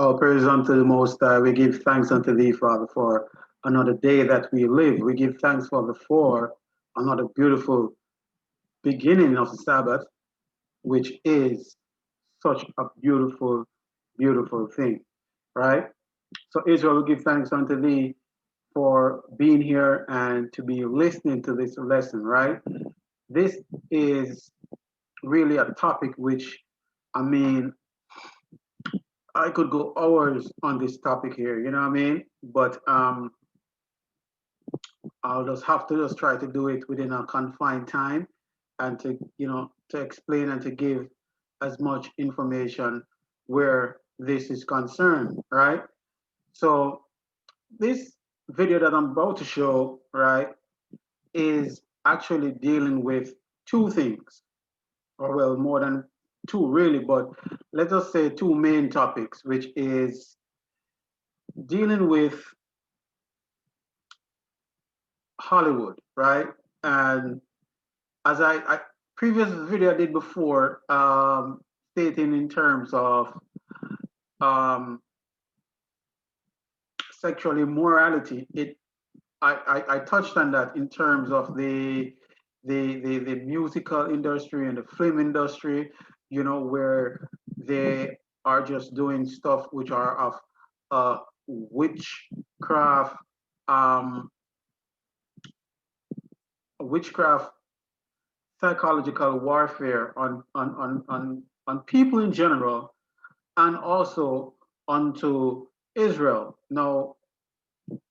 All praise unto the Most High. We give thanks unto Thee, Father, for another day that we live. We give thanks, Father, for another beautiful beginning of the Sabbath, which is such a beautiful, beautiful thing, right? So, Israel, we give thanks unto Thee for being here and to be listening to this lesson, right? This is really a topic which, I mean, I could go hours on this topic here, you know what I mean? But I'll just have to just try to do it within a confined time and to, to explain and to give as much information where this is concerned, right? So this video that I'm about to show, right, is actually dealing with two things, or well, more than two really, but let us say two main topics, which is dealing with Hollywood, right? And as I previous video I did before, stating in terms of um, sexual immorality, I touched on that in terms of the musical industry and the film industry, where they are just doing stuff which are of witchcraft, um, witchcraft psychological warfare on people in general and also onto Israel. Now,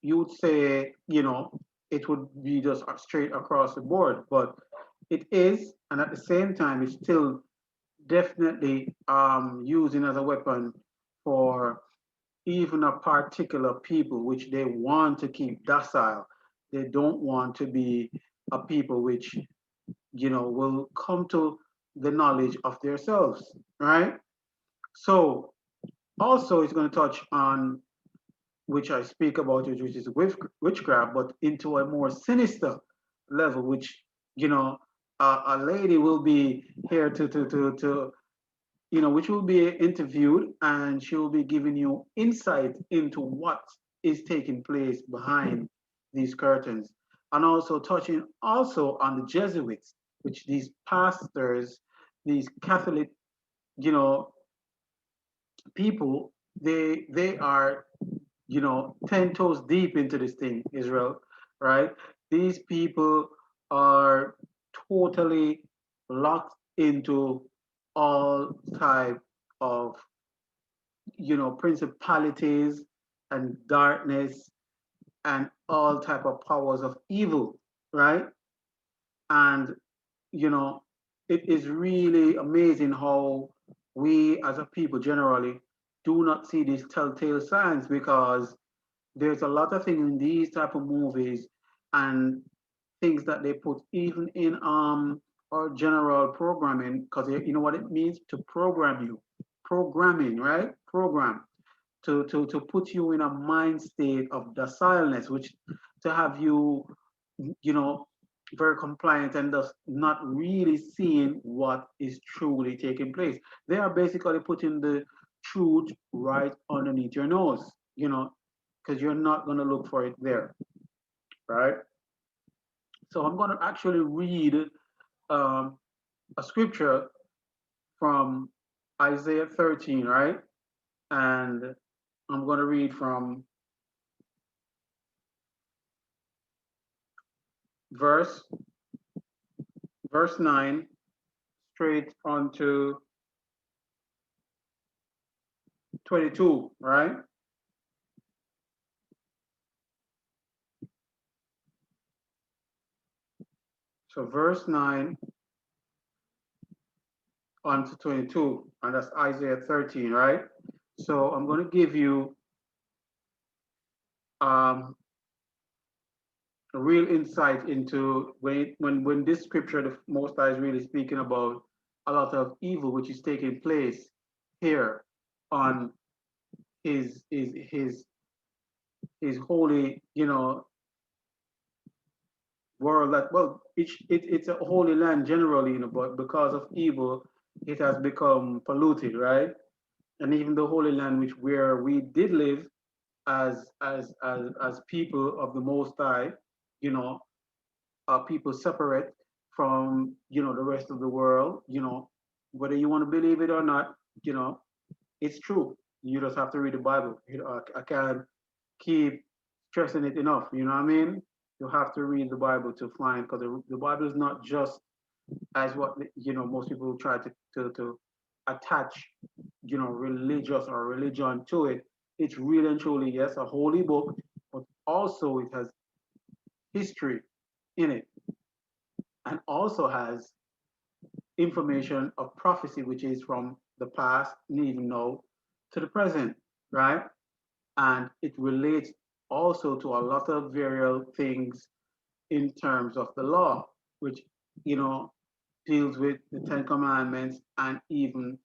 you'd say, it would be just straight across the board, but it is, and at the same time, it's still definitely using as a weapon for even a particular people which they want to keep docile. They don't want to be a people which will come to the knowledge of themselves, right? So also it's going to touch on which I speak about it, which is witchcraft, but into a more sinister level, which a lady will be here to which will be interviewed, and she will be giving you insight into what is taking place behind these curtains, and also touching also on the Jesuits, which these pastors, these Catholic, you know, people, they are 10 toes deep into this thing, Israel, right? These people are totally locked into all type of principalities and darkness and all type of powers of evil, right? And you know it is really amazing how we as a people generally do not see these telltale signs, because there's a lot of things in these type of movies and things that they put even in our general programming, because you know what it means to program you, programming, right? Program to put you in a mind state of docileness, which to have you you know very compliant and thus not really seeing what is truly taking place. They are basically putting the truth right underneath your nose, because you're not going to look for it there, right? So I'm going to actually read um, a scripture from Isaiah 13, right? And I'm going to read from verse verse 9 straight on to 22, right? So verse 9 on to 22, and that's Isaiah 13, right? So I'm going to give you um, a real insight into when this scripture, the Most High is really speaking about a lot of evil which is taking place here on his holy, world. That well, it's a holy land generally, but because of evil, it has become polluted, right? and even the Holy Land, which where we did live as people of the Most High, you know, people separate from the rest of the world. Whether you want to believe it or not, you know, it's true. You just have to read the Bible. I can't keep stressing it enough. You know what I mean? You have to read the Bible to find, because the Bible is not just as what most people try to attach religious or religion to it. It's really and truly, yes, a holy book, but also it has history in it, and also has information of prophecy, which is from the past and even now to the present, right? And it relates also to a lot of various things in terms of the law, which you know deals with the Ten Commandments and even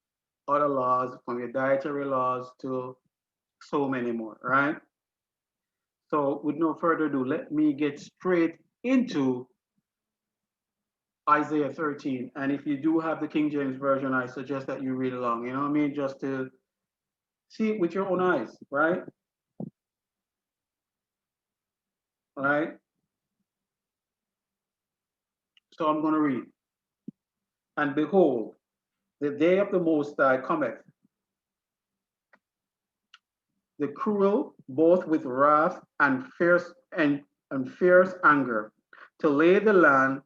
other laws, from your dietary laws to so many more, right? So, with no further ado, let me get straight into Isaiah 13. And if you do have the King James Version, I suggest that you read along, you know what I mean? Just to see it with your own eyes, right? All right. So, I'm going to read. And behold, the day of the Most High cometh, the cruel, both with wrath and fierce anger, to lay the land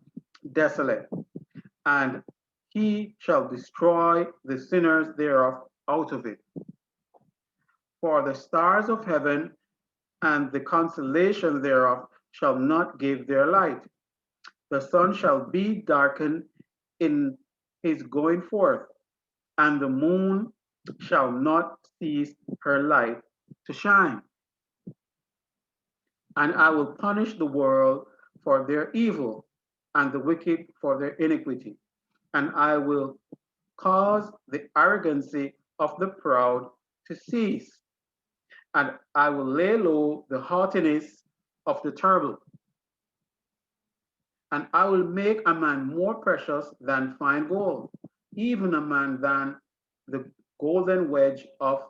desolate, and he shall destroy the sinners thereof out of it. For the stars of heaven and the constellation thereof shall not give their light. The sun shall be darkened in his going forth, and the moon shall not cease her light to shine. And I will punish the world for their evil, and the wicked for their iniquity. And I will cause the arrogancy of the proud to cease, and I will lay low the haughtiness of the terrible. And I will make a man more precious than fine gold, even a man than the golden wedge of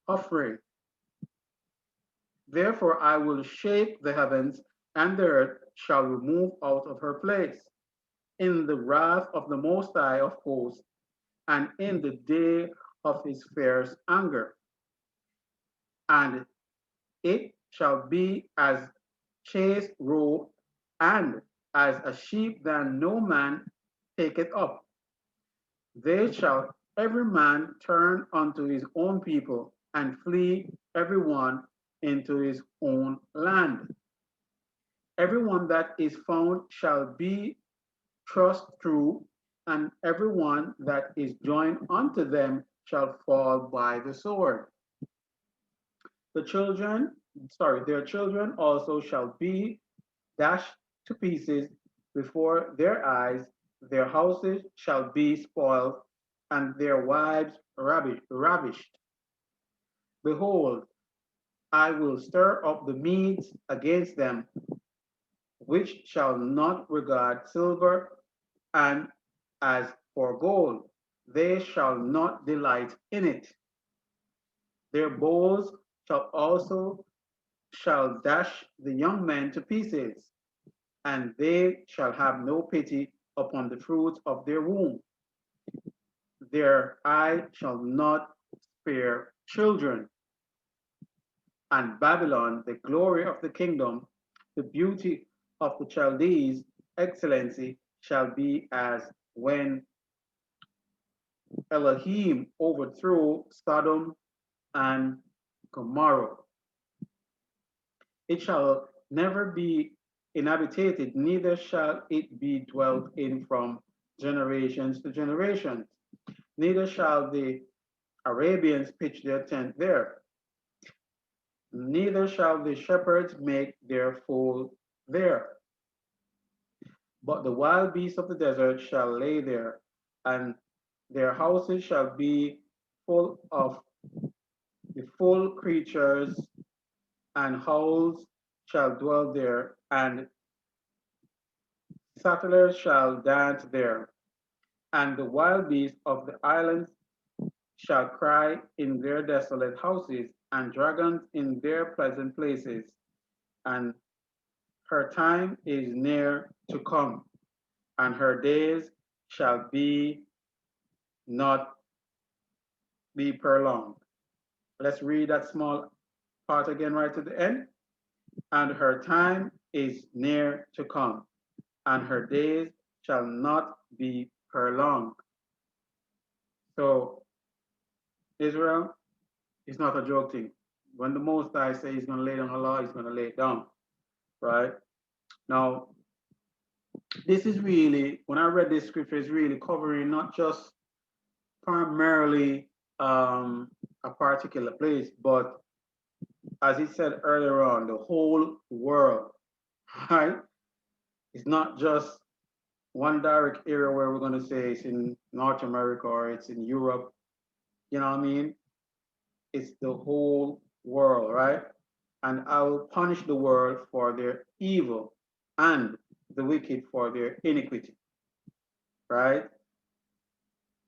Ophir. Therefore I will shake the heavens, and the earth shall remove out of her place in the wrath of the Most High of hosts, and in the day of his fierce anger. And it shall be as chased roe, and as a sheep that no man taketh up. They shall every man turn unto his own people, and flee every one into his own land. Every one that is found shall be thrust through, and every one that is joined unto them shall fall by the sword. The children, their children also shall be dashed to pieces before their eyes. Their houses shall be spoiled, and their wives ravished. Behold, I will stir up the Medes against them, which shall not regard silver, and as for gold, they shall not delight in it. Their bows shall dash the young men to pieces, and they shall have no pity upon the fruit of their womb. Their eye shall not spare children. And Babylon, the glory of the kingdom, the beauty of the Chaldees, excellency, shall be as when Elohim overthrew Sodom and Gomorrah. It shall never be inhabited, neither shall it be dwelt in from generations to generations. Neither shall the Arabians pitch their tent there, neither shall the shepherds make their fold there. But the wild beasts of the desert shall lay there, and their houses shall be full of the full creatures, and howls shall dwell there, and settlers shall dance there, and the wild beasts of the islands shall cry in their desolate houses, and dragons in their pleasant places. And her time is near to come, and her days shall be not be prolonged. Let's read that small part again right to the end. And her time is near to come, and her days shall not be prolonged. So Israel is not a joke thing. When the Most High say he's going to lay down the law, he's going to lay it down, right? Now, this is really, when I read this scripture, it's really covering not just primarily a particular place, but as he said earlier on, the whole world, right? It's not just one direct area where we're going to say it's in North America or it's in Europe. You know what I mean? It's the whole world, right? And I will punish the world for their evil and the wicked for their iniquity, right?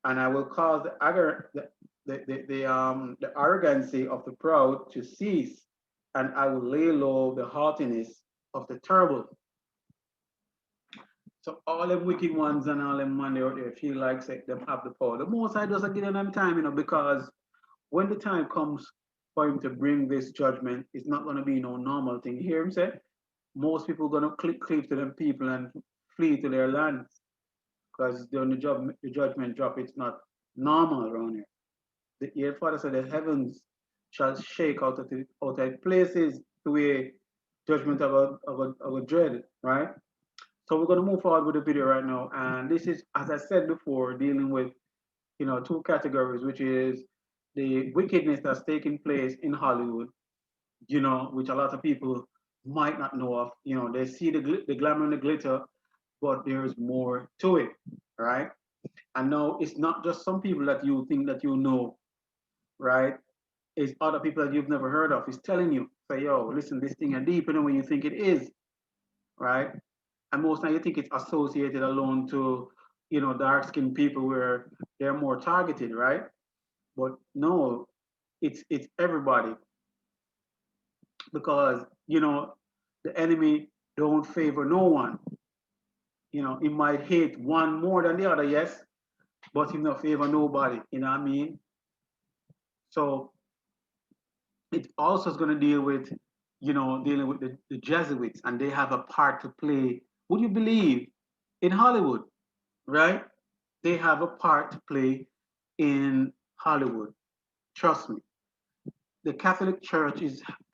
And I will cause the arrogancy of the proud to cease, and I will lay low the haughtiness of the terrible. So all the wicked ones and all them man out there feel like say them have the power. The Most High doesn't give them time, because when the time comes for him to bring this judgment, it's not going to be no normal thing. You hear him say? Most people are going to cleave to them people and flee to their lands, because when the judgment drop, it's not normal around here. Your Father said the heavens shall shake out of places the way judgment of a dread, right? So we're going to move forward with the video right now. And this is, as I said before, dealing with, two categories, which is the wickedness that's taking place in Hollywood, which a lot of people might not know of. They see the glamour and the glitter, but there's more to it, right? And now it's not just some people that you think that you know, right? It's other people that you've never heard of. It's telling you, say, yo, listen, this thing is deeper than what you think it is, right? And most time you think it's associated alone to, dark-skinned people where they're more targeted, right? But no, it's everybody, because the enemy don't favor no one. He might hate one more than the other, yes, but he not favor nobody. You know what I mean? So it also is going to deal with, dealing with the Jesuits, and they have a part to play. Would you believe in Hollywood, right? They have a part to play in Hollywood. Trust me. The Catholic Church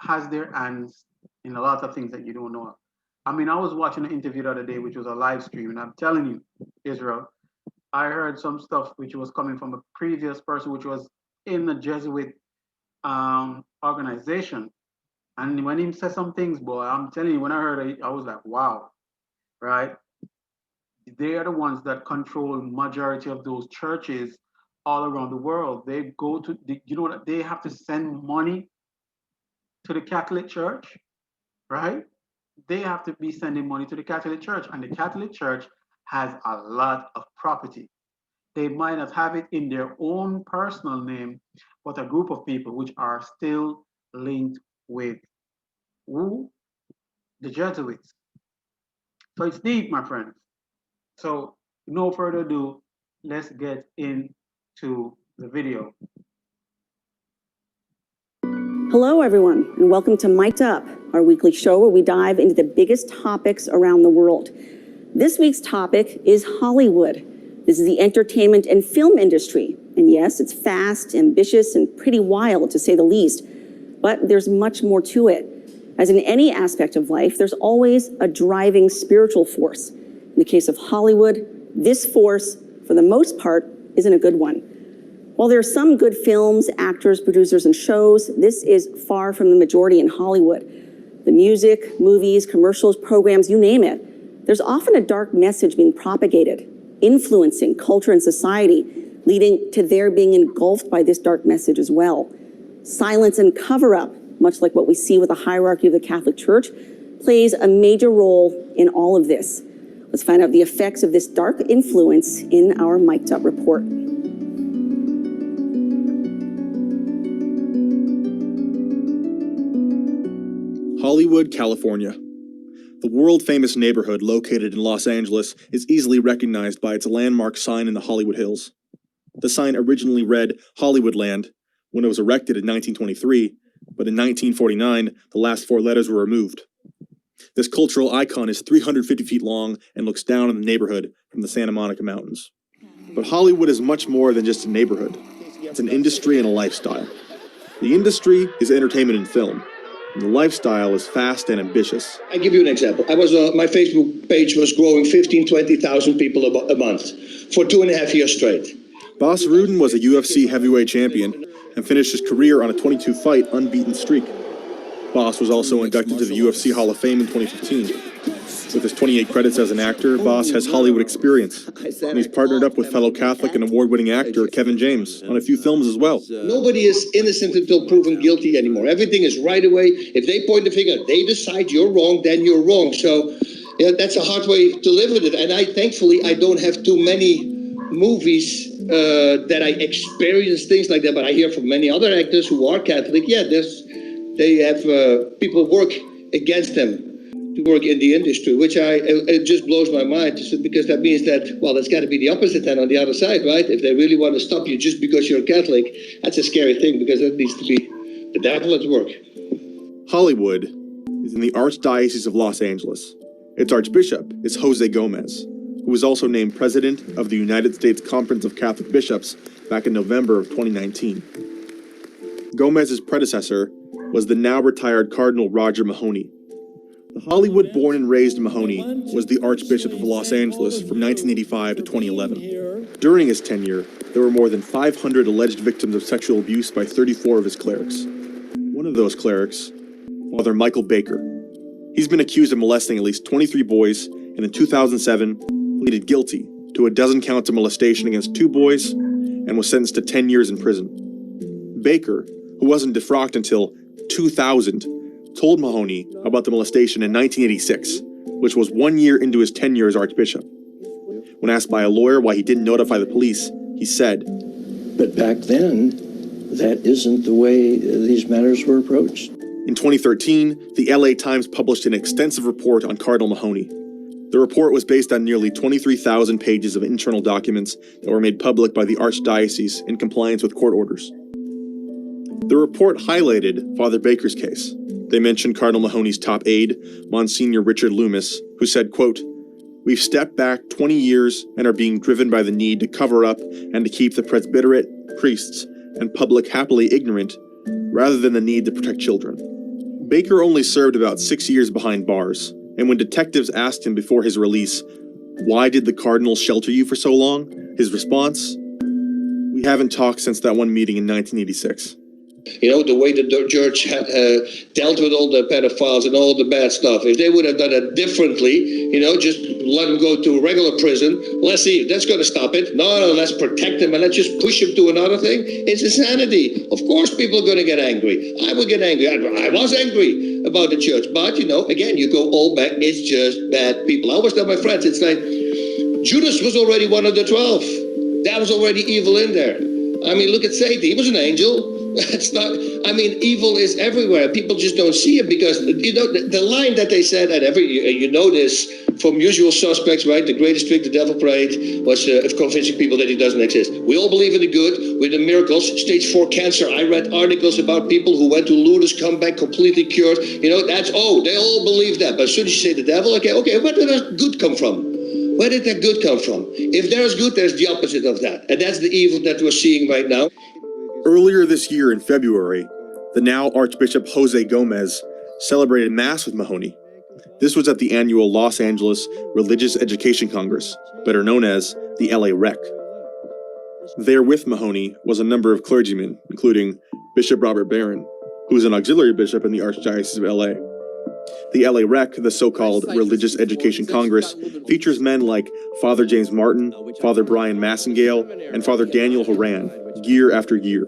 has their hands in a lot of things that you don't know. I mean, I was watching an interview the other day, which was a live stream, and I'm telling you, Israel, I heard some stuff which was coming from a previous person, which was in the Jesuit organization. And when he said some things, boy, I'm telling you, when I heard it, I was like, wow, right? They are the ones that control majority of those churches all around the world. They go to, that they have to send money to the Catholic Church, right? They have to be sending money to the Catholic Church, and the Catholic Church has a lot of property. They might not have it in their own personal name, but a group of people which are still linked with who? The Jesuits. So it's deep, my friends. So no further ado, let's get into the video. Hello, everyone, and welcome to Mic'd Up, our weekly show where we dive into the biggest topics around the world. This week's topic is Hollywood. This is the entertainment and film industry. And yes, it's fast, ambitious, and pretty wild, to say the least. But there's much more to it. As in any aspect of life, there's always a driving spiritual force. In the case of Hollywood, this force, for the most part, isn't a good one. While there are some good films, actors, producers, and shows, this is far from the majority in Hollywood. The music, movies, commercials, programs, you name it, there's often a dark message being propagated, influencing culture and society, leading to their being engulfed by this dark message as well. Silence and cover-up, much like what we see with the hierarchy of the Catholic Church, plays a major role in all of this. Let's find out the effects of this dark influence in our Mic'd Up report. Hollywood, California. The world-famous neighborhood located in Los Angeles is easily recognized by its landmark sign in the Hollywood Hills. The sign originally read Hollywoodland when it was erected in 1923, but in 1949, the last four letters were removed. This cultural icon is 350 feet long and looks down on the neighborhood from the Santa Monica Mountains. But Hollywood is much more than just a neighborhood. It's an industry and a lifestyle. The industry is entertainment and film, and the lifestyle is fast and ambitious. I give you an example. My Facebook page was growing 20,000 people a month for 2.5 years straight. Bas Rutten was a UFC heavyweight champion and finished his career on a 22-fight unbeaten streak. Bas was also inducted to the UFC Hall of Fame in 2015. With his 28 credits as an actor, Bas has Hollywood experience, and he's partnered up with fellow Catholic and award-winning actor Kevin James on a few films as well. Nobody is innocent until proven guilty anymore. Everything is right away. If they point the finger, they decide you're wrong, then you're wrong. So that's a hard way to live with it. And thankfully, I don't have too many movies that I experience things like that. But I hear from many other actors who are Catholic, they have people work against them to work in the industry, which it just blows my mind, because that means that, well, that's got to be the opposite then on the other side, right? If they really want to stop you just because you're a Catholic, that's a scary thing, because that needs to be the devil at work. Hollywood is in the Archdiocese of Los Angeles. Its Archbishop is Jose Gomez, who was also named President of the United States Conference of Catholic Bishops back in November of 2019. Gomez's predecessor was the now retired Cardinal Roger Mahony. The Hollywood-born and raised Mahony was the Archbishop of Los Angeles from 1985 to 2011. During his tenure, there were more than 500 alleged victims of sexual abuse by 34 of his clerics. One of those clerics, Father Michael Baker. He's been accused of molesting at least 23 boys, and in 2007 pleaded guilty to a dozen counts of molestation against 2 boys and was sentenced to 10 years in prison. Baker, who wasn't defrocked until 2000, told Mahony about the molestation in 1986, which was 1 year into his tenure as Archbishop. When asked by a lawyer why he didn't notify the police, he said, "But back then, that isn't the way these matters were approached." In 2013, the LA Times published an extensive report on Cardinal Mahony. The report was based on nearly 23,000 pages of internal documents that were made public by the Archdiocese in compliance with court orders. The report highlighted Father Baker's case. They mentioned Cardinal Mahony's top aide, Monsignor Richard Loomis, who said, quote, "We've stepped back 20 years and are being driven by the need to cover up and to keep the presbyterate, priests, and public happily ignorant, rather than the need to protect children." Baker only served about 6 years behind bars, and when detectives asked him before his release, "Why did the Cardinal shelter you for so long?" his response, "We haven't talked since that one meeting in 1986. The way the church dealt with all the pedophiles and all the bad stuff. If they would have done it differently, just let them go to a regular prison. Let's see, that's going to stop it. No, let's protect them and let's just push them to another thing. It's insanity. Of course people are going to get angry. I will get angry. I was angry about the church. But, again, you go all back. It's just bad people. I always tell my friends, it's like Judas was already one of the 12. That was already evil in there. I mean, look at Satan. He was an angel. It's not, evil is everywhere. People just don't see it because, the line that they said, and this from Usual Suspects, right? The greatest trick the devil played was convincing people that he doesn't exist. We all believe in the good, with the miracles. Stage 4 cancer. I read articles about people who went to Lourdes, come back completely cured. They all believe that. But as soon as you say the devil, okay, where did that good come from? Where did that good come from? If there's good, there's the opposite of that. And that's the evil that we're seeing right now. Earlier this year in February, the now Archbishop Jose Gomez celebrated Mass with Mahony. This was at the annual Los Angeles Religious Education Congress, better known as the LA Rec. There with Mahony was a number of clergymen, including Bishop Robert Barron, who is an auxiliary bishop in the Archdiocese of LA. The LA Rec, the so-called Religious Education Congress, features men like Father James Martin, Father Brian Massengale, and Father Daniel Horan, year after year.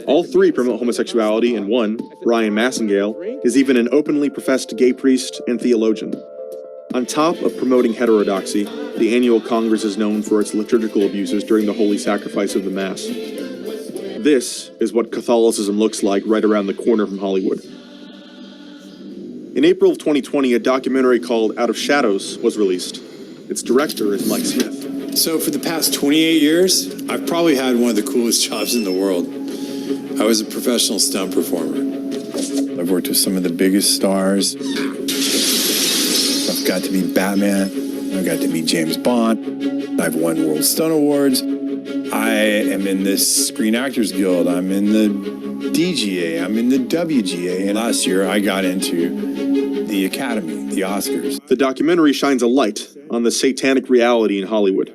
All three promote homosexuality, and one, Brian Massengale, is even an openly professed gay priest and theologian. On top of promoting heterodoxy, the annual Congress is known for its liturgical abuses during the holy sacrifice of the Mass. This is what Catholicism looks like right around the corner from Hollywood. In April of 2020, a documentary called Out of Shadows was released. Its director is Mike Smith. So for the past 28 years, I've probably had one of the coolest jobs in the world. I was a professional stunt performer. I've worked with some of the biggest stars. I've got to be Batman. I've got to be James Bond. I've won World Stunt Awards. I am in this Screen Actors Guild. I'm in the DGA. I'm in the WGA. And last year, I got into the Academy, the Oscars. The documentary shines a light on the satanic reality in Hollywood,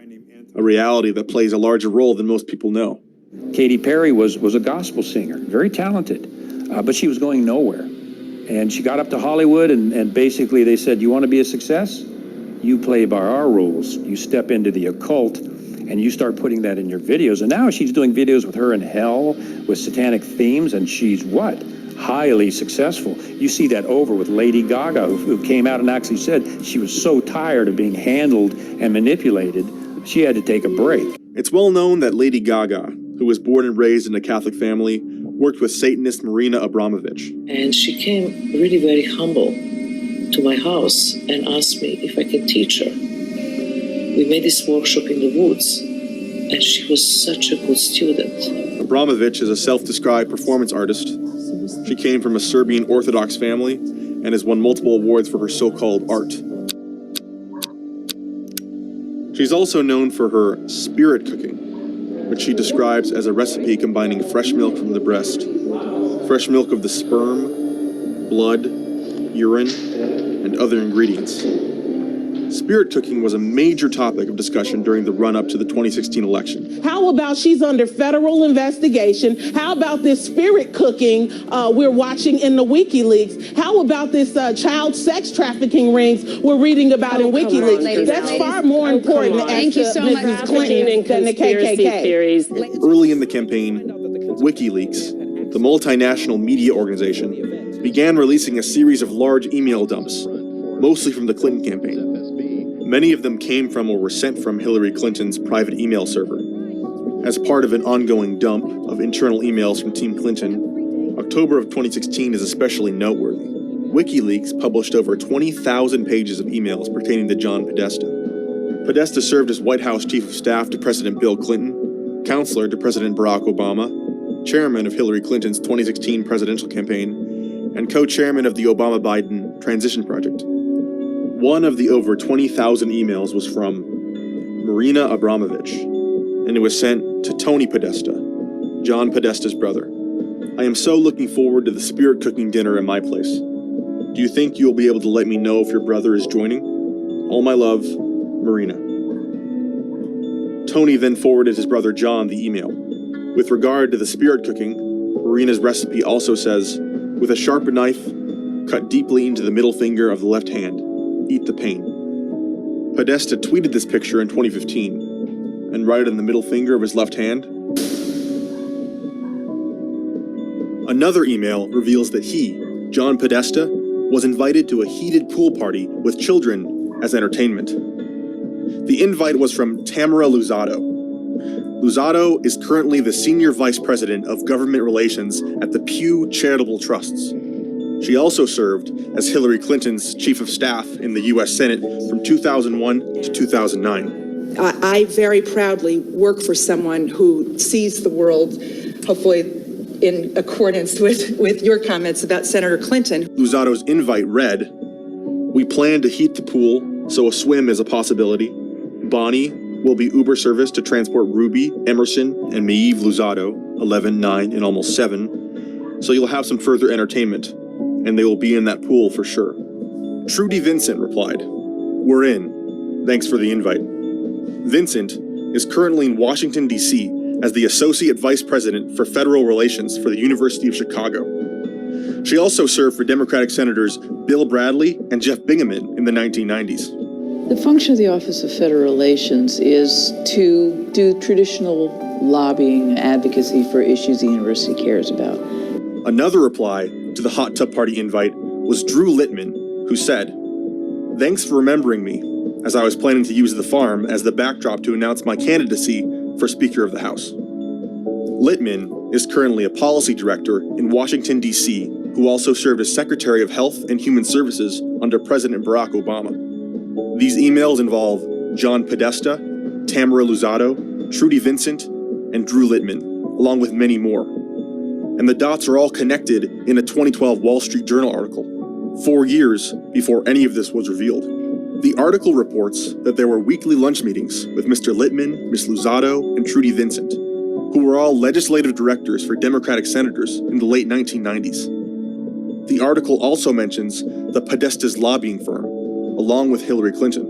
a reality that plays a larger role than most people know. Katy Perry was a gospel singer, very talented, but she was going nowhere. And she got up to Hollywood, and basically they said, you want to be a success? You play by our rules. You step into the occult, and you start putting that in your videos. And now she's doing videos with her in hell, with satanic themes, and she's what? Highly successful. You see that over with Lady Gaga, who came out and actually said she was so tired of being handled and manipulated, she had to take a break. It's well known that Lady Gaga, who was born and raised in a Catholic family, worked with Satanist Marina Abramovich. And she came really very humble to my house and asked me if I can teach her. We made this workshop in the woods, and she was such a good student. Abramovich is a self-described performance artist. She came from a Serbian Orthodox family and has won multiple awards for her so-called art. She's also known for her spirit cooking, which she describes as a recipe combining fresh milk from the breast, fresh milk of the sperm, blood, urine, and other ingredients. Spirit cooking was a major topic of discussion during the run-up to the 2016 election. How about she's under federal investigation? How about this spirit cooking we're watching in the WikiLeaks? How about this child sex trafficking rings we're reading about in WikiLeaks? That's far more important as to Mrs. Clinton than the KKK. Early in the campaign, WikiLeaks, the multinational media organization, began releasing a series of large email dumps, mostly from the Clinton campaign. Many of them came from or were sent from Hillary Clinton's private email server. As part of an ongoing dump of internal emails from Team Clinton, October of 2016 is especially noteworthy. WikiLeaks published over 20,000 pages of emails pertaining to John Podesta. Podesta served as White House Chief of Staff to President Bill Clinton, counselor to President Barack Obama, chairman of Hillary Clinton's 2016 presidential campaign, and co-chairman of the Obama-Biden Transition Project. One of the over 20,000 emails was from Marina Abramovich, and it was sent to Tony Podesta, John Podesta's brother. I am so looking forward to the spirit cooking dinner at my place. Do you think you'll be able to let me know if your brother is joining? All my love, Marina. Tony then forwarded his brother John the email. With regard to the spirit cooking, Marina's recipe also says, with a sharp knife, cut deeply into the middle finger of the left hand. Eat the pain. Podesta tweeted this picture in 2015, and right on the middle finger of his left hand. Another email reveals that he, John Podesta, was invited to a heated pool party with children as entertainment. The invite was from Tamara Luzzatto. Luzzatto is currently the Senior Vice President of Government Relations at the Pew Charitable Trusts. She also served as Hillary Clinton's Chief of Staff in the U.S. Senate from 2001 to 2009. I very proudly work for someone who sees the world, hopefully in accordance with your comments about Senator Clinton. Luzzatto's invite read, we plan to heat the pool, so a swim is a possibility. Bonnie will be Uber service to transport Ruby, Emerson, and Maeve Luzzatto, 11, 9, and almost 7. So you'll have some further entertainment, and they will be in that pool for sure. Trudy Vincent replied, we're in. Thanks for the invite. Vincent is currently in Washington, D.C. as the Associate Vice President for Federal Relations for the University of Chicago. She also served for Democratic Senators Bill Bradley and Jeff Bingaman in the 1990s. The function of the Office of Federal Relations is to do traditional lobbying, advocacy for issues the university cares about. Another reply to the hot tub party invite was Drew Littman, who said, thanks for remembering me, as I was planning to use the farm as the backdrop to announce my candidacy for Speaker of the House. Littman is currently a policy director in Washington, D.C. who also served as Secretary of Health and Human Services under President Barack Obama. These emails involve John Podesta, Tamara Luzzatto, Trudy Vincent, and Drew Littman, along with many more. And the dots are all connected in a 2012 Wall Street Journal article, 4 years before any of this was revealed. The article reports that there were weekly lunch meetings with Mr. Littman, Ms. Luzzatto, and Trudy Vincent, who were all legislative directors for Democratic senators in the late 1990s. The article also mentions the Podesta's lobbying firm, along with Hillary Clinton.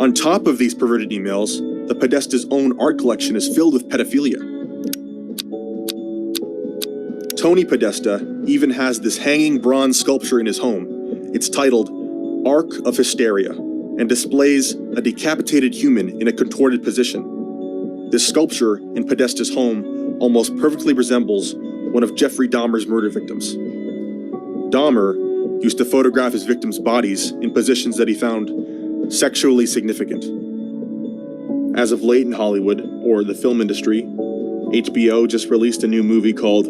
On top of these perverted emails, the Podesta's own art collection is filled with pedophilia. Tony Podesta even has this hanging bronze sculpture in his home. It's titled Ark of Hysteria and displays a decapitated human in a contorted position. This sculpture in Podesta's home almost perfectly resembles one of Jeffrey Dahmer's murder victims. Dahmer used to photograph his victims' bodies in positions that he found sexually significant. As of late in Hollywood, or the film industry, HBO just released a new movie called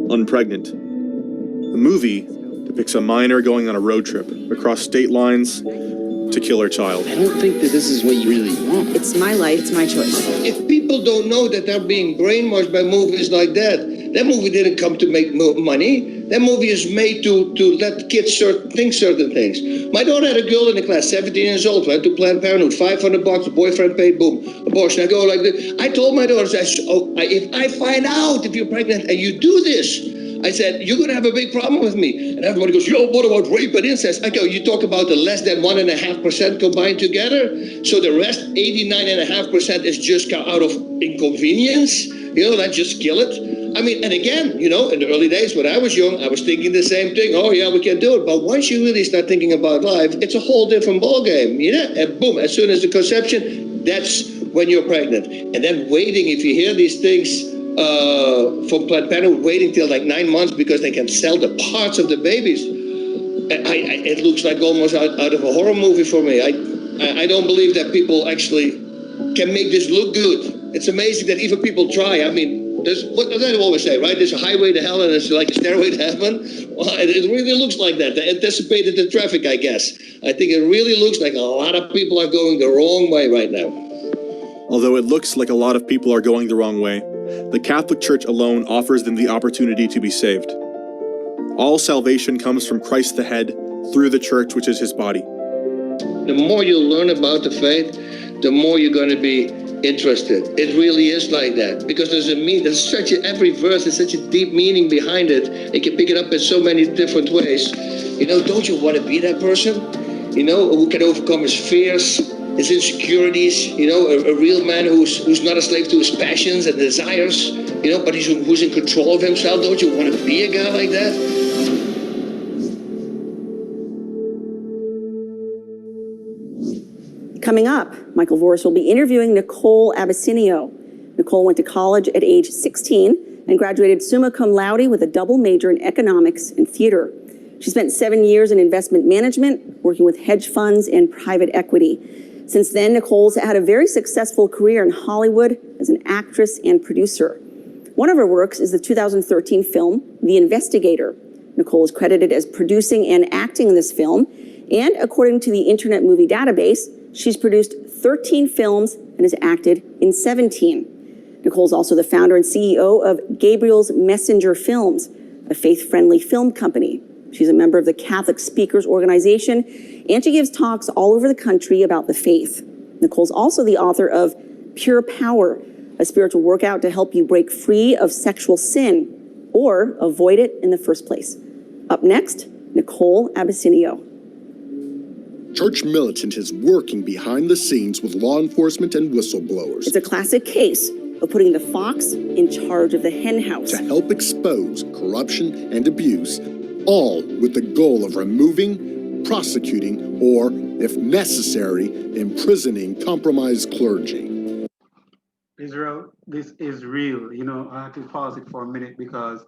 Unpregnant. The movie depicts a minor going on a road trip across state lines to kill her child. I don't think that this is what you really want. It's my life, it's my choice. If people don't know that they're being brainwashed by movies like that movie didn't come to make money. That movie is made to let kids think certain things. My daughter had a girl in the class, 17 years old, went to Planned Parenthood, $500, the boyfriend paid, boom, abortion. I go like this. I told my daughter, if I find out if you're pregnant and you do this, I said, you're going to have a big problem with me. And everybody goes, yo, what about rape and incest? I go, you talk about the less than 1.5% combined together. So the rest, 89.5% is just out of inconvenience. Let's just kill it. I mean, and again, in the early days when I was young, I was thinking the same thing. Oh, yeah, we can do it. But once you really start thinking about life, it's a whole different ballgame. And boom, as soon as the conception, that's when you're pregnant. And then waiting, if you hear these things from Planned Parenthood, waiting till like 9 months because they can sell the parts of the babies. It looks like almost out of a horror movie for me. I don't believe that people actually can make this look good. It's amazing that even people try. I mean, there's what they always say, right? There's a highway to hell and there's like a stairway to heaven. Well, it really looks like that. They anticipated the traffic, I guess. I think it really looks like a lot of people are going the wrong way right now. Although it looks like a lot of people are going the wrong way, the Catholic Church alone offers them the opportunity to be saved. All salvation comes from Christ the head, through the church, which is his body. The more you learn about the faith, the more you're going to be interested. It really is like that, because there's every verse has such a deep meaning behind it. You can pick it up in so many different ways. Don't you want to be that person? Who can overcome his fears, his insecurities, a real man who's not a slave to his passions and desires, but who's in control of himself. Don't you want to be a guy like that? Coming up, Michael Voris will be interviewing Nicole Abisinio. Nicole went to college at age 16 and graduated summa cum laude with a double major in economics and theater. She spent 7 years in investment management, working with hedge funds and private equity. Since then, Nicole's had a very successful career in Hollywood as an actress and producer. One of her works is the 2013 film, The Investigator. Nicole is credited as producing and acting in this film, and according to the Internet Movie Database, she's produced 13 films and has acted in 17. Nicole's also the founder and CEO of Gabriel's Messenger Films, a faith-friendly film company. She's a member of the Catholic Speakers Organization, and she gives talks all over the country about the faith. Nicole's also the author of Pure Power, a spiritual workout to help you break free of sexual sin or avoid it in the first place. Up next, Nicole Abisinio. Church militant is working behind the scenes with law enforcement and whistleblowers. It's a classic case of putting the fox in charge of the hen house. To help expose corruption and abuse, all with the goal of removing, prosecuting, or, if necessary, imprisoning compromised clergy. Israel, this is real. I have to pause it for a minute because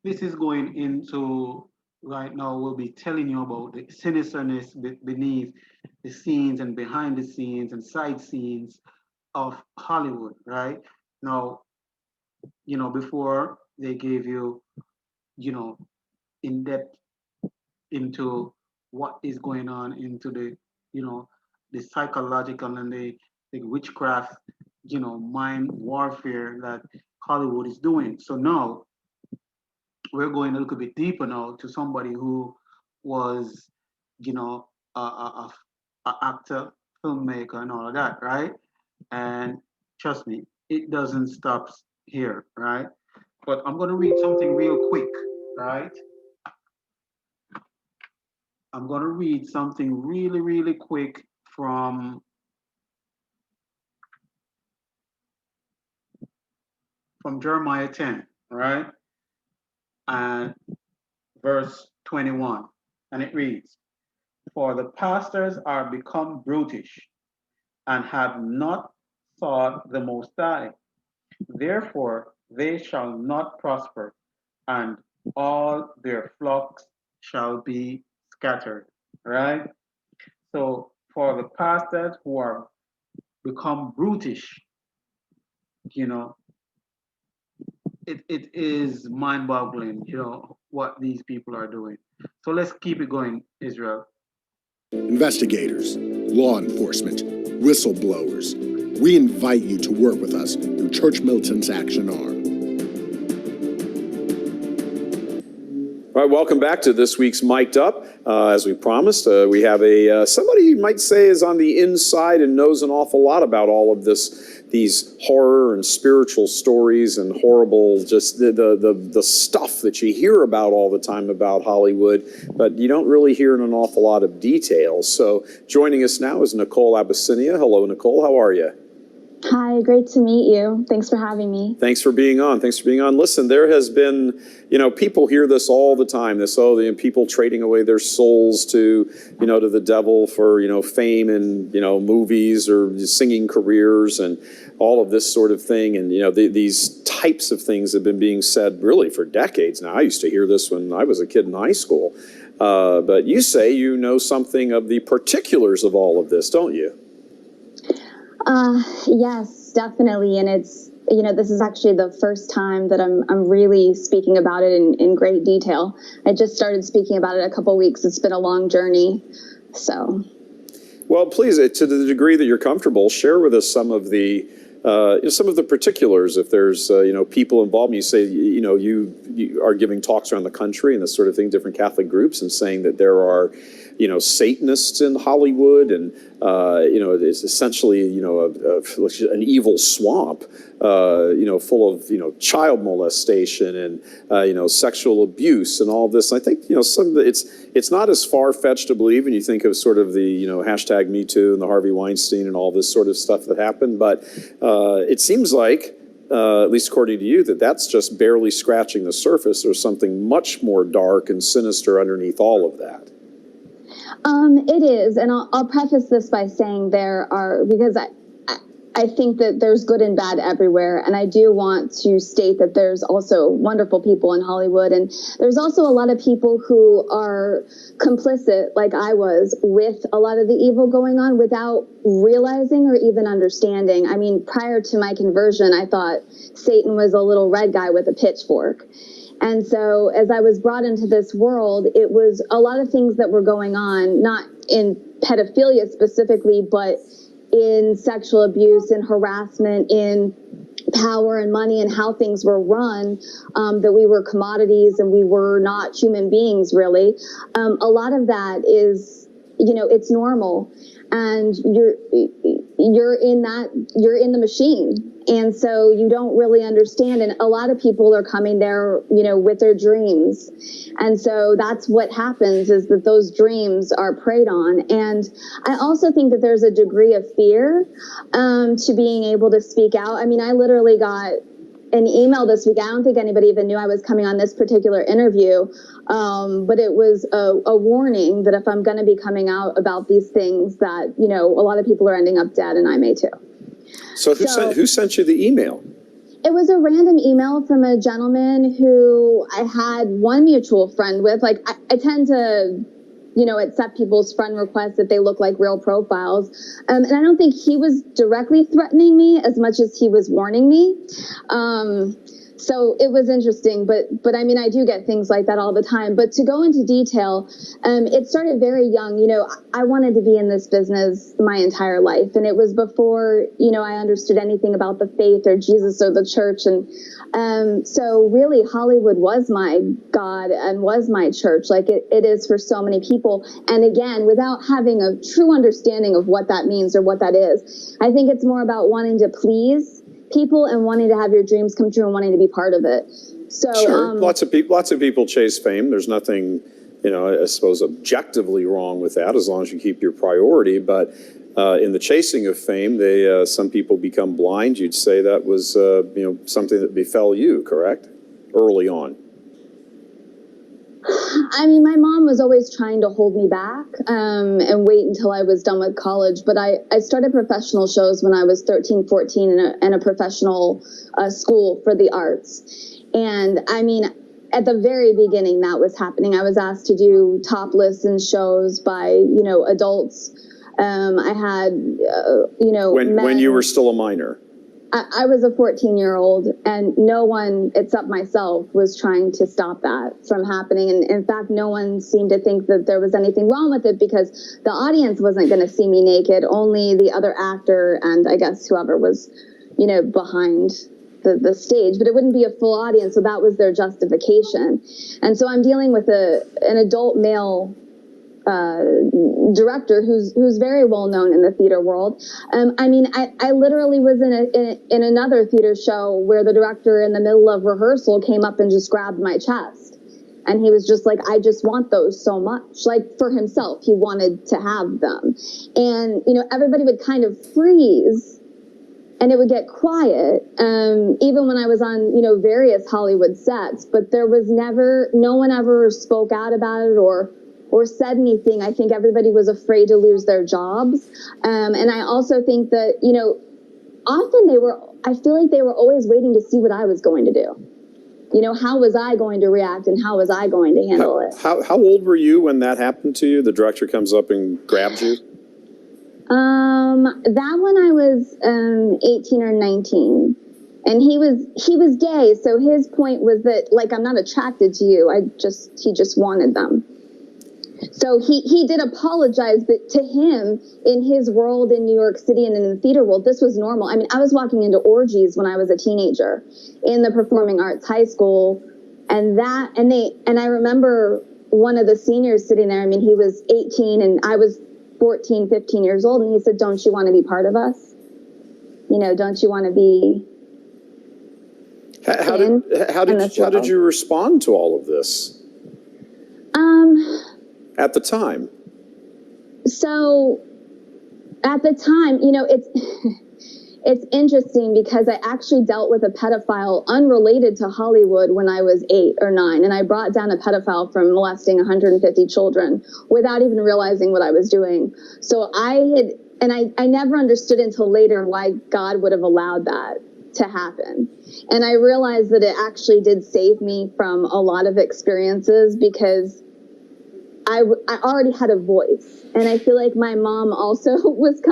this is going into, right now, we'll be telling you about the sinisterness beneath the scenes and behind the scenes and side scenes of Hollywood, right? Now, before they gave you, in depth into what is going on into the, the psychological and the witchcraft, mind warfare that Hollywood is doing. So now we're going a little bit deeper now to somebody who was, a actor, filmmaker, and all of that, right? And trust me, it doesn't stop here, right? But I'm going to read something real quick, right? I'm going to read something really, really quick from Jeremiah 10, right? And verse 21. And it reads, "For the pastors are become brutish and have not sought the Most High. Therefore they shall not prosper, and all their flocks shall be scattered." Right? So for the pastors who are become brutish, you know, it is mind-boggling, what these people are doing. So let's keep it going, Israel. Investigators, law enforcement, whistleblowers, we invite you to work with us through Church Militant's Action Arm. All right, welcome back to this week's Mic'd Up. As we promised, we have somebody you might say is on the inside and knows an awful lot about all of these horror and spiritual stories and horrible, just the stuff that you hear about all the time about Hollywood, but you don't really hear in an awful lot of details. So joining us now is Nicole Abyssinia. Hello, Nicole. How are you? Hi, great to meet you. Thanks for having me. Thanks for being on. Listen, there has been, people hear this all the time. People trading away their souls to the devil for, fame and, movies or singing careers and all of this sort of thing. And, these types of things have been being said really for decades now. I used to hear this when I was a kid in high school. But you say you know something of the particulars of all of this, don't you? Yes, definitely. And it's, this is actually the first time that I'm really speaking about it in great detail. I just started speaking about it a couple weeks. It's been a long journey. So. Well, please, to the degree that you're comfortable, share with us some of the particulars. If there's, people involved, you say, you are giving talks around the country and this sort of thing, different Catholic groups, and saying that there are, Satanists in Hollywood, and it's essentially an evil swamp, full of child molestation and sexual abuse and all this. I think some of it's not as far-fetched to believe, and you think of sort of the hashtag Me Too and the Harvey Weinstein and all this sort of stuff that happened, but it seems like, at least according to you, that's just barely scratching the surface. There's something much more dark and sinister underneath all of that. It is, and I'll preface this by saying because I think that there's good and bad everywhere, and I do want to state that there's also wonderful people in Hollywood, and there's also a lot of people who are complicit, like I was, with a lot of the evil going on without realizing or even understanding. I mean, prior to my conversion, I thought Satan was a little red guy with a pitchfork. And so as I was brought into this world, it was a lot of things that were going on, not in pedophilia specifically, but in sexual abuse and harassment, in power and money and how things were run, that we were commodities and we were not human beings, really. A lot of that is, it's normal. And you're in the machine. And so you don't really understand. And a lot of people are coming there, with their dreams. And so that's what happens, is that those dreams are preyed on. And I also think that there's a degree of fear to being able to speak out. I mean, I literally got an email this week. I don't think anybody even knew I was coming on this particular interview. But it was a warning that if I'm going to be coming out about these things, that, a lot of people are ending up dead, and I may too. So who sent you the email? It was a random email from a gentleman who I had one mutual friend with. Like, I tend to, accept people's friend requests if they look like real profiles. And I don't think he was directly threatening me as much as he was warning me. So it was interesting, but I mean, I do get things like that all the time. But to go into detail, it started very young. You know, I wanted to be in this business my entire life, and it was before, you know, I understood anything about the faith or Jesus or the church. And so really Hollywood was my God and was my church, like it is for so many people. And again, without having a true understanding of what that means or what that is, I think it's more about wanting to please people and wanting to have your dreams come true and wanting to be part of it. So sure, lots of people chase fame. There's nothing, you know, I suppose objectively wrong with that, as long as you keep your priority. But in the chasing of fame, some people become blind. You'd say that was you know, something that befell you, correct? Early on. I mean, my mom was always trying to hold me back and wait until I was done with college. But I started professional shows when I was 13, 14 in a professional school for the arts. And I mean, at the very beginning, that was happening. I was asked to do topless in shows by, you know, adults. I had, you know, when you were still a minor. I was a 14-year-old, and no one, except myself, was trying to stop that from happening. And in fact, no one seemed to think that there was anything wrong with it, because the audience wasn't going to see me naked, only the other actor and I guess whoever was, you know, behind the stage. But it wouldn't be a full audience, so that was their justification. And so I'm dealing with an adult male director who's very well known in the theater world. I mean, I literally was in another theater show where the director in the middle of rehearsal came up and just grabbed my chest. And he was just like, I just want those so much. Like, for himself, he wanted to have them. And, you know, everybody would kind of freeze and it would get quiet, even when I was on, you know, various Hollywood sets. But there was no one ever spoke out about it or said anything. I think everybody was afraid to lose their jobs. And I also think that, you know, often I feel like they were always waiting to see what I was going to do. You know, how was I going to react and how was I going to handle it? How old were you when that happened to you? The director comes up and grabs you? That one I was 18 or 19. And he was gay, so his point was that, like, I'm not attracted to you. He just wanted them. So he did apologize, but to him, in his world in New York City and in the theater world, this was normal. I mean, I was walking into orgies when I was a teenager in the performing arts high school, and I remember one of the seniors sitting there. I mean, he was 18 and I was 14, 15 years old, and he said, "Don't you want to be part of us? You know, don't you want to be?" How did you respond to all of this? At the time. So at the time, you know, it's interesting because I actually dealt with a pedophile unrelated to Hollywood when I was 8 or 9. And I brought down a pedophile from molesting 150 children without even realizing what I was doing. So I never understood until later why God would have allowed that to happen. And I realized that it actually did save me from a lot of experiences, because I already had a voice. And I feel like my mom also was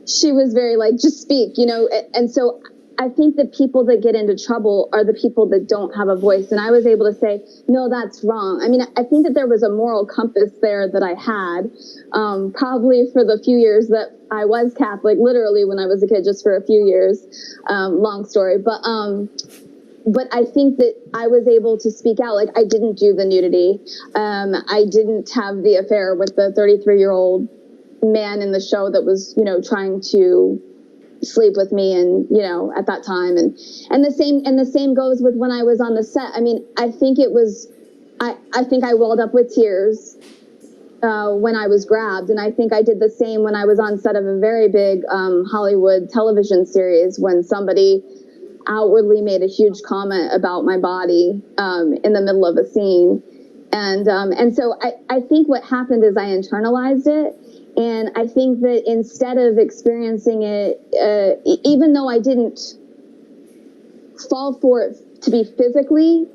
she was very like, just speak, you know. And so I think the people that get into trouble are the people that don't have a voice. And I was able to say, no, that's wrong. I mean, I think that there was a moral compass there that I had, probably for the few years that I was Catholic, literally when I was a kid, just for a few years, long story. But I think that I was able to speak out. Like, I didn't do the nudity. I didn't have the affair with the 33-year-old man in the show that was, you know, trying to sleep with me, and, you know, at that time. And the same goes with when I was on the set. I mean, I think I welled up with tears when I was grabbed. And I think I did the same when I was on set of a very big Hollywood television series, when somebody outwardly made a huge comment about my body in the middle of a scene. And so I think what happened is I internalized it. And I think that instead of experiencing it, even though I didn't fall for it to be physically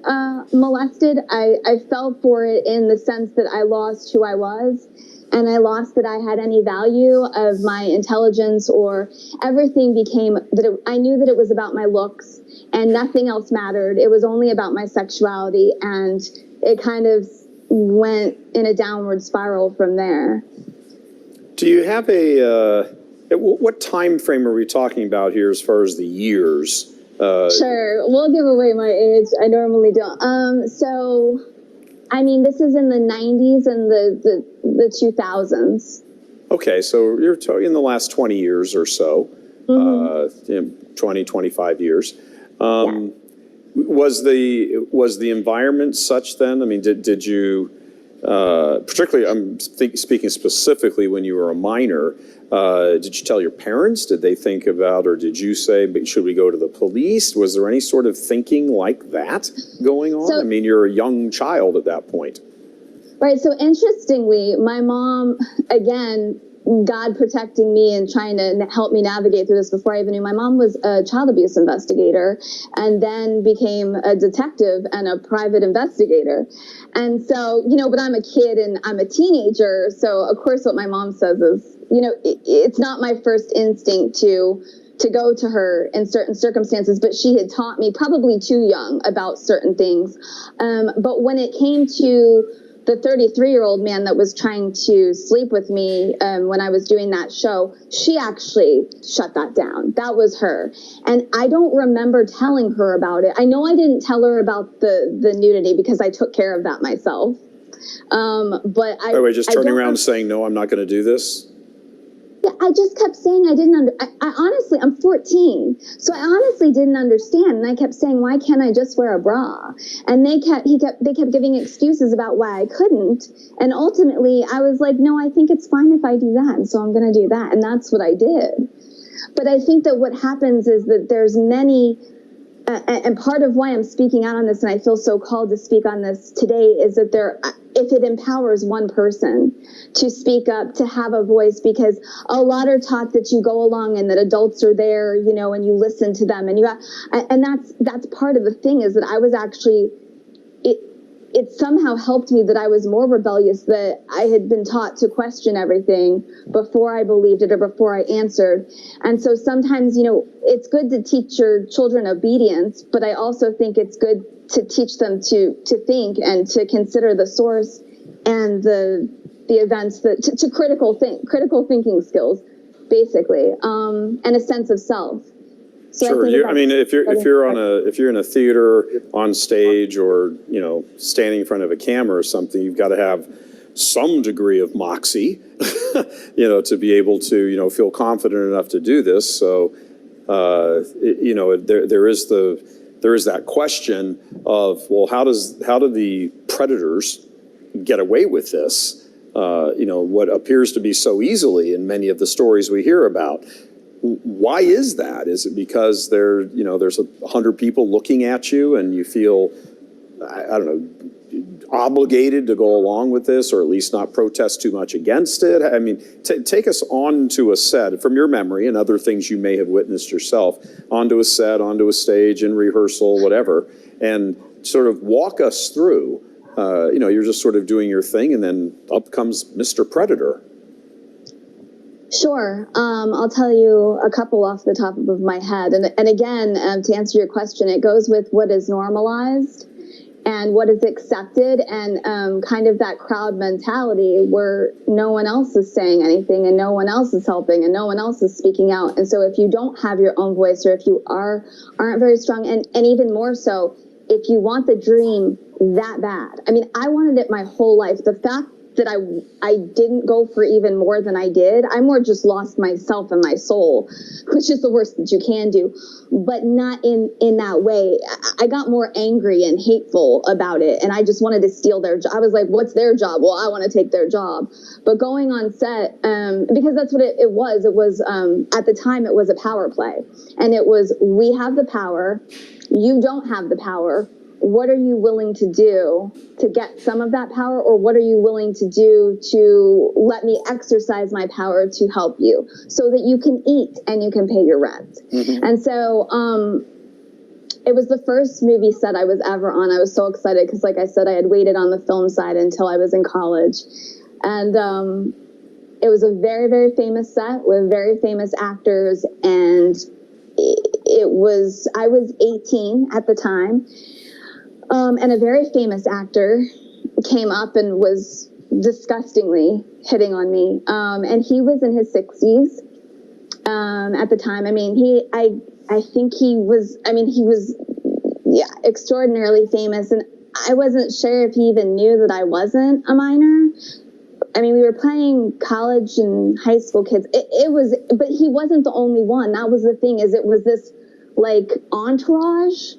molested, I fell for it in the sense that I lost who I was. And I lost that I had any value of my intelligence, or everything became that I knew that it was about my looks. and nothing else mattered. It was only about my sexuality, and it kind of went in a downward spiral from there. Do you have what time frame are we talking about here as far as the years? Sure, we'll give away my age. I normally don't. So, I mean, this is in the 90s and the 2000s. Okay, so you're talking in the last 20 years or so, 20, 25 years. Yeah. Was the environment such then? I mean, did you, particularly, I'm speaking specifically when you were a minor, did you tell your parents? Did they think about, or did you say, should we go to the police? Was there any sort of thinking like that going on? I mean, you're a young child at that point. Right. So interestingly, my mom, again, God protecting me and trying to help me navigate through this before I even knew. My mom was a child abuse investigator and then became a detective and a private investigator. And so, but I'm a kid and I'm a teenager. So of course what my mom says is, it's not my first instinct to go to her in certain circumstances, but she had taught me probably too young about certain things. But when it came to the 33-year-old man that was trying to sleep with me when I was doing that show, she actually shut that down. That was her. And I don't remember telling her about it. I know I didn't tell her about the nudity because I took care of that myself. But By the way, just turning around and saying, no, I'm not going to do this? Yeah, I just kept saying I didn't I honestly, I'm 14, so I honestly didn't understand, and I kept saying, why can't I just wear a bra? And they kept giving excuses about why I couldn't, and ultimately I was like, no, I think it's fine if I do that, and so I'm going to do that, and that's what I did. But I think that what happens is that there's many, and part of why I'm speaking out on this, and I feel so called to speak on this today, is that if it empowers one person to speak up, to have a voice, because a lot are taught that you go along and that adults are there, and you listen to them, and that's part of the thing, is that I was actually, it somehow helped me that I was more rebellious, that I had been taught to question everything before I believed it or before I answered. And so sometimes, it's good to teach your children obedience, but I also think it's good to teach them to think and to consider the source and the events, to critical thinking skills, basically, and a sense of self. So sure. If you're in a theater on stage or standing in front of a camera or something, you've got to have some degree of moxie, to be able to feel confident enough to do this. So there is that question of, well, how do the predators get away with this? What appears to be so easily in many of the stories we hear about. Why is that? Is it because there's 100 people looking at you and you feel, I don't know, obligated to go along with this, or at least not protest too much against it? I mean, take us onto a set from your memory and other things you may have witnessed yourself, onto a set, onto a stage, in rehearsal, whatever, and sort of walk us through. You're just sort of doing your thing, and then up comes Mr. Predator. Sure. I'll tell you a couple off the top of my head. And again, to answer your question, it goes with what is normalized and what is accepted, and kind of that crowd mentality where no one else is saying anything and no one else is helping and no one else is speaking out. And so if you don't have your own voice, or if you aren't very strong, and even more so, if you want the dream that bad. I mean, I wanted it my whole life. The fact that I didn't go for even more than I did, I more just lost myself and my soul, which is the worst that you can do, but not in that way. I got more angry and hateful about it, and I just wanted to steal their job. I was like, what's their job? Well, I want to take their job. But going on set, because that's what it was at the time, it was a power play, and it was, we have the power, you don't have the power. What are you willing to do to get some of that power, or what are you willing to do to let me exercise my power to help you so that you can eat and you can pay your rent? Mm-hmm. And so it was the first movie set I was ever on. I was so excited because, like I said, I had waited on the film side until I was in college. And it was a very, very famous set with very famous actors, and I was 18 at the time, and a very famous actor came up and was disgustingly hitting on me, and he was in his 60s at the time. I mean, I think he was extraordinarily famous, and I wasn't sure if he even knew that I wasn't a minor. I mean, we were playing college and high school kids. But he wasn't the only one. That was the thing, is it was this like entourage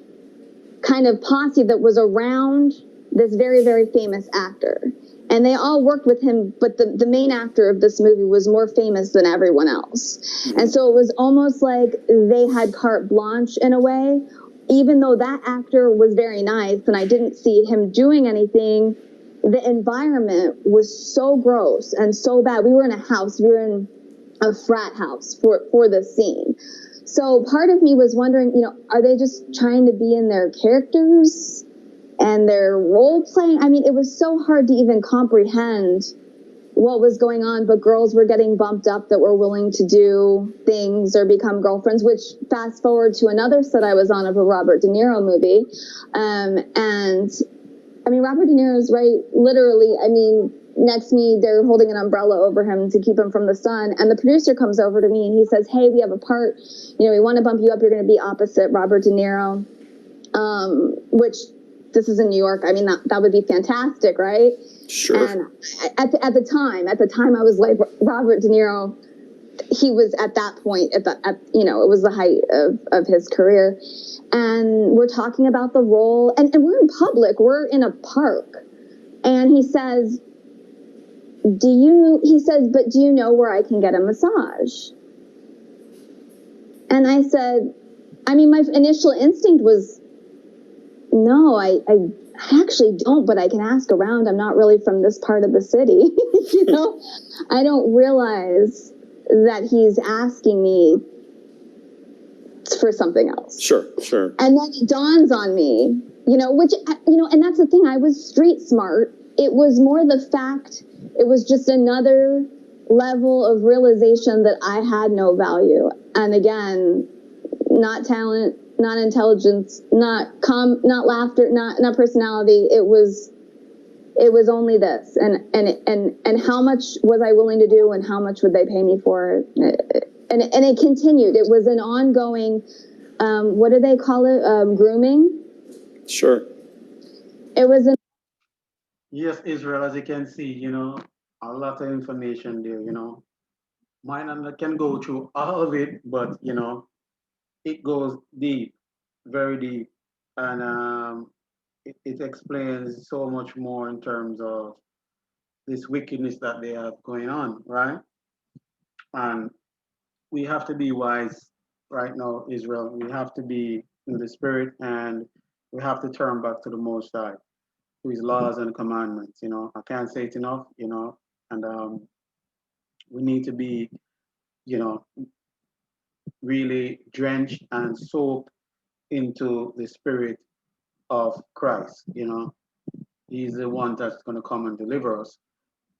kind of posse that was around this very, very famous actor. And they all worked with him, but the main actor of this movie was more famous than everyone else. And so it was almost like they had carte blanche in a way, even though that actor was very nice and I didn't see him doing anything. The environment was so gross and so bad. We were in a house, we were in a frat house for this scene. So part of me was wondering, are they just trying to be in their characters and their role playing? I mean, it was so hard to even comprehend what was going on, but girls were getting bumped up that were willing to do things or become girlfriends, which fast forward to another set I was on of a Robert De Niro movie. And I mean, Robert De Niro's right, literally, I mean, next to me, they're holding an umbrella over him to keep him from the sun. And the producer comes over to me and he says, hey, we have a part, we want to bump you up. You're going to be opposite Robert De Niro, which this is in New York. I mean, that would be fantastic, right? Sure. And at the time, I was like, Robert De Niro, he was at that point, it was the height of his career. And we're talking about the role, and we're in public, we're in a park. And he says, but do you know where I can get a massage? And I said, I mean, my initial instinct was, no, I actually don't, but I can ask around. I'm not really from this part of the city. I don't realize that he's asking me for something else. Sure. And then it dawns on me, and that's the thing, I was street smart. It was more the fact, it was just another level of realization that I had no value. And again, not talent, not intelligence, not laughter, not personality. It was only this. And how much was I willing to do and how much would they pay me for it? And it continued. It was an ongoing, what do they call it? Grooming? Sure. It was Yes, Israel, as you can see, a lot of information there, Mine can go through all of it, but, it goes deep, very deep. And it explains so much more in terms of this wickedness that they have going on, right? And we have to be wise right now, Israel. We have to be in the spirit, and we have to turn back to the Most High, to His laws and commandments. I can't say it enough. And we need to be, really drenched and soaked into the spirit of Christ. He's the one that's going to come and deliver us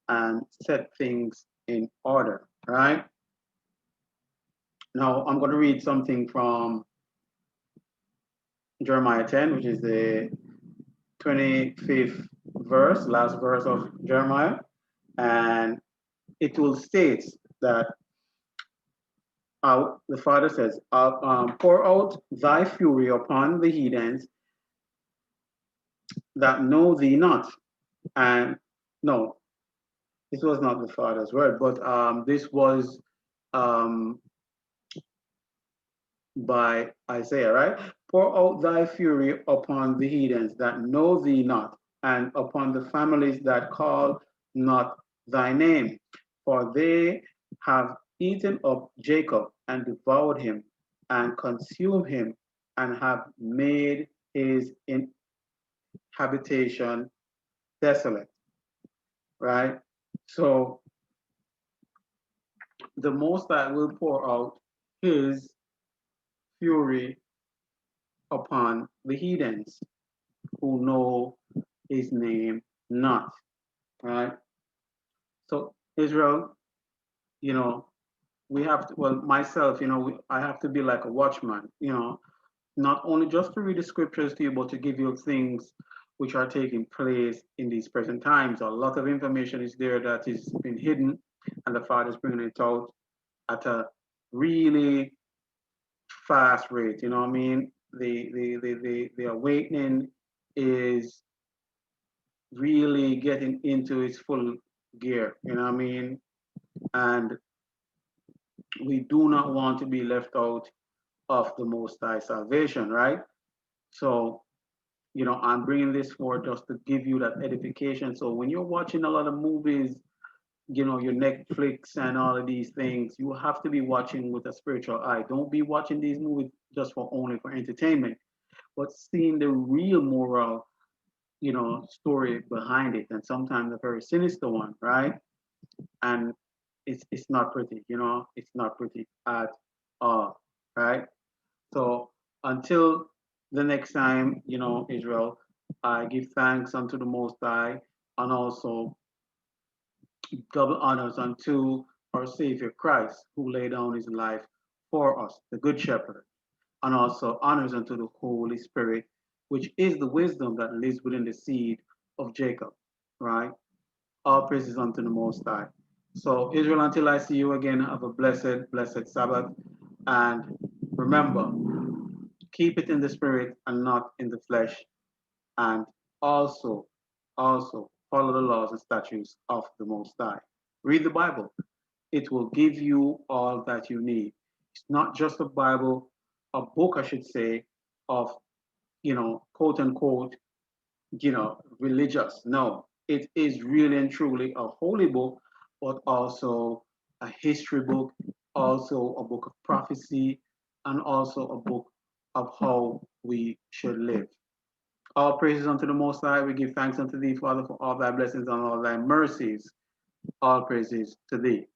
and set things in order, right? Now, I'm going to read something from Jeremiah 10, which is the 25th verse, last verse of Jeremiah. And it will state that the Father says, pour out thy fury upon the heathens that know thee not. And no, this was not the Father's word, but this was by Isaiah, right? Pour out thy fury upon the heathens that know thee not, and upon the families that call not thy name. For they have eaten up Jacob and devoured him and consumed him and have made his habitation desolate, right? So the Most High will pour out his fury upon the heathens who know his name not, right? So Israel, we have to, well, myself, I have to be like a watchman, not only just to read the scriptures to you, but to give you things which are taking place in these present times. A lot of information is there that is been hidden, and the Father is bringing it out at a really fast rate. You know what I mean? The awakening is really getting into its full gear. You know what I mean? And we do not want to be left out of the Most High salvation, right? So, I'm bringing this forward just to give you that edification. So when you're watching a lot of movies, your Netflix and all of these things, you have to be watching with a spiritual eye. Don't be watching these movies just for only for entertainment, but seeing the real moral, story behind it, and sometimes a very sinister one, right? And it's not pretty, it's not pretty at all, right? So until the next time, Israel, I give thanks unto the Most High, and also double honors unto our Savior Christ, who laid down his life for us, the Good Shepherd, and also honors unto the Holy Spirit, which is the wisdom that lives within the seed of Jacob, right? All praises unto the Most High. So, Israel, until I see you again, have a blessed, blessed Sabbath. And remember, keep it in the spirit and not in the flesh. And also follow the laws and statutes of the Most High. Read the Bible. It will give you all that you need. It's not just a Bible, a book, I should say, of, quote unquote, religious. No, it is really and truly a holy book, but also a history book, also a book of prophecy, and also a book of how we should live. All praises unto the Most High. We give thanks unto thee, Father, for all thy blessings and all thy mercies. All praises to thee.